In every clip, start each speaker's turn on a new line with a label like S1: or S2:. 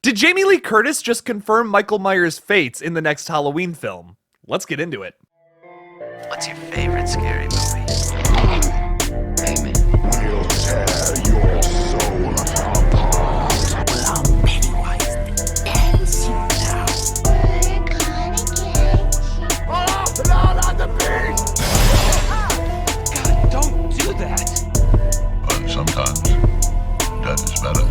S1: Did Jamie Lee Curtis just confirm Michael Myers' fate in the next Halloween film? Let's get into it.
S2: What's your favorite scary movie? Amen.
S3: We'll tear your soul apart.
S2: Well, I'm Pennywise the Dancing now.
S3: Oh, Lord on the beast!
S2: God, don't do that.
S3: But sometimes, death is better.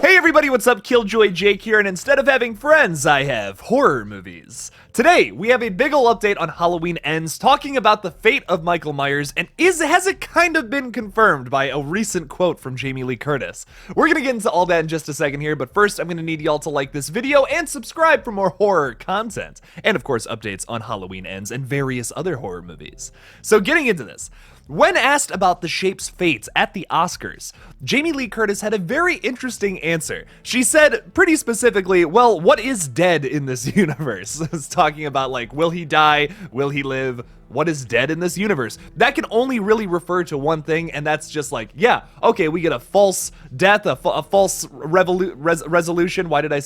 S1: Hey everybody, what's up? KillJoy Jake here, and instead of having friends, I have horror movies. Today, we have a big ol' update on Halloween Ends, talking about the fate of Michael Myers, and has it kind of been confirmed by a recent quote from Jamie Lee Curtis? We're gonna get into all that in just a second here, but first, I'm gonna need y'all to like this video and subscribe for more horror content. And of course, updates on Halloween Ends and various other horror movies. So getting into this. When asked about The Shape's fate at the Oscars, Jamie Lee Curtis had a very interesting answer. She said pretty specifically, well, what is dead in this universe? It's talking about like, will he die? Will he live? What is dead in this universe? That can only really refer to one thing, and that's just like, yeah, okay, we get a false death, a false resolution. Why did I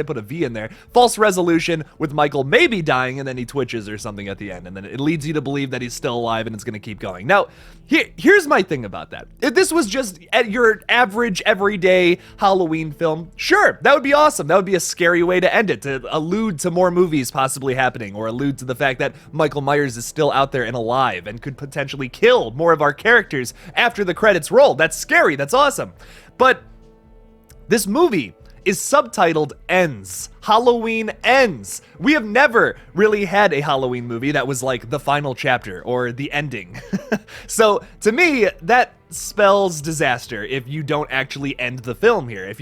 S1: put a V in there? False resolution with Michael maybe dying, and then he twitches or something at the end, and then it leads you to believe that he's still alive and it's gonna keep going. Now, here's my thing about that. If this was just at your average, everyday Halloween film, sure, that would be awesome. That would be a scary way to end it, to allude to more movies possibly happening, or allude to the fact that Michael Myers is still out there and alive and could potentially kill more of our characters after the credits roll. That's scary, that's awesome. But this movie is subtitled Ends. Halloween Ends. We have never really had a Halloween movie that was like the final chapter or the ending. So to me, that spells disaster if you don't actually end the film here. If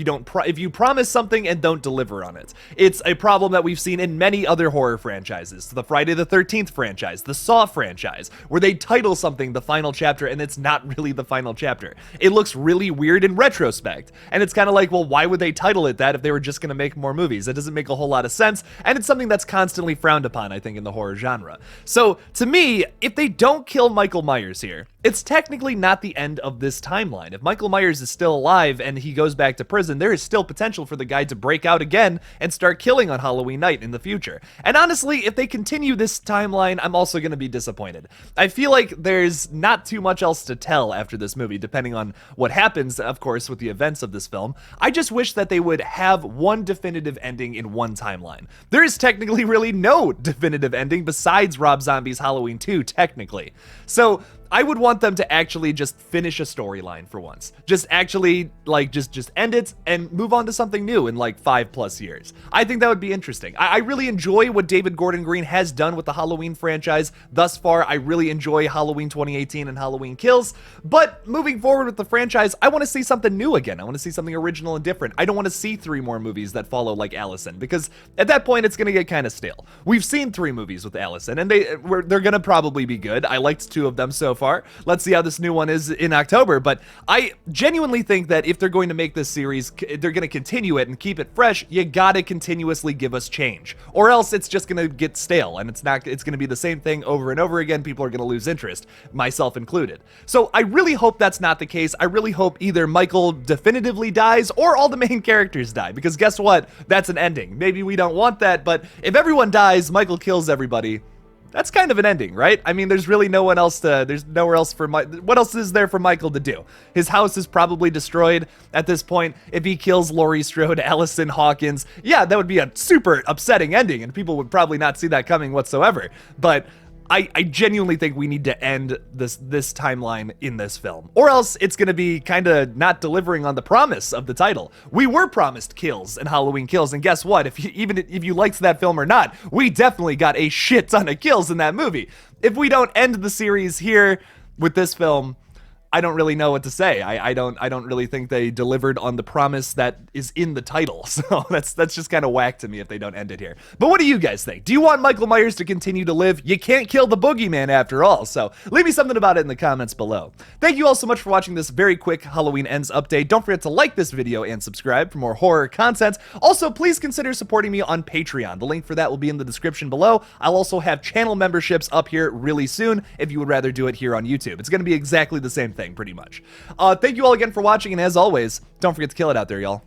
S1: you promise something and don't deliver on it. It's a problem that we've seen in many other horror franchises. The Friday the 13th franchise, the Saw franchise, where they title something the final chapter and it's not really the final chapter. It looks really weird in retrospect. And it's kind of like, well, why would they title it that if they were just going to make more movies? That doesn't make a whole lot of sense, and it's something that's constantly frowned upon, I think, in the horror genre. So, to me, if they don't kill Michael Myers here, it's technically not the end of this timeline. If Michael Myers is still alive and he goes back to prison, there is still potential for the guy to break out again and start killing on Halloween night in the future. And honestly, if they continue this timeline, I'm also going to be disappointed. I feel like there's not too much else to tell after this movie, depending on what happens, of course, with the events of this film. I just wish that they would have one definitive ending in one timeline. There is technically really no definitive ending besides Rob Zombie's Halloween 2, technically. So I would want them to actually just finish a storyline for once. Just actually, like, just end it and move on to something new in like 5+ years. I think that would be interesting. I really enjoy what David Gordon Green has done with the Halloween franchise thus far. I really enjoy Halloween 2018 and Halloween Kills, but moving forward with the franchise, I want to see something new again. I want to see something original and different. I don't want to see 3 more movies that follow like Allison, because at that point, it's going to get kind of stale. We've seen 3 movies with Allison, and they're going to probably be good. I liked 2 of them so far. Let's see how this new one is in October, but I genuinely think that if they're going to make this series, they're going to continue it and keep it fresh, you gotta continuously give us change, or else it's just going to get stale, and it's going to be the same thing over and over again. People are going to lose interest, myself included. So I really hope that's not the case. I really hope either Michael definitively dies or all the main characters die, because guess what? That's an ending. Maybe we don't want that, but if everyone dies, Michael kills everybody. That's kind of an ending, right? I mean, there's really no one else there's nowhere else for what else is there for Michael to do? His house is probably destroyed at this point. If he kills Laurie Strode, Allison Hawkins, yeah, that would be a super upsetting ending, and people would probably not see that coming whatsoever. But I genuinely think we need to end this timeline in this film, or else it's going to be kind of not delivering on the promise of the title. We were promised kills and Halloween Kills, and guess what? Even if you liked that film or not, we definitely got a shit ton of kills in that movie. If we don't end the series here with this film, I don't really know what to say. I don't really think they delivered on the promise that is in the title. So that's just kind of whack to me if they don't end it here. But what do you guys think? Do you want Michael Myers to continue to live? You can't kill the boogeyman after all. So leave me something about it in the comments below. Thank you all so much for watching this very quick Halloween Ends update. Don't forget to like this video and subscribe for more horror content. Also, please consider supporting me on Patreon. The link for that will be in the description below. I'll also have channel memberships up here really soon if you would rather do it here on YouTube. It's going to be exactly the same thing, pretty much. Thank you all again for watching, and as always, don't forget to kill it out there, y'all.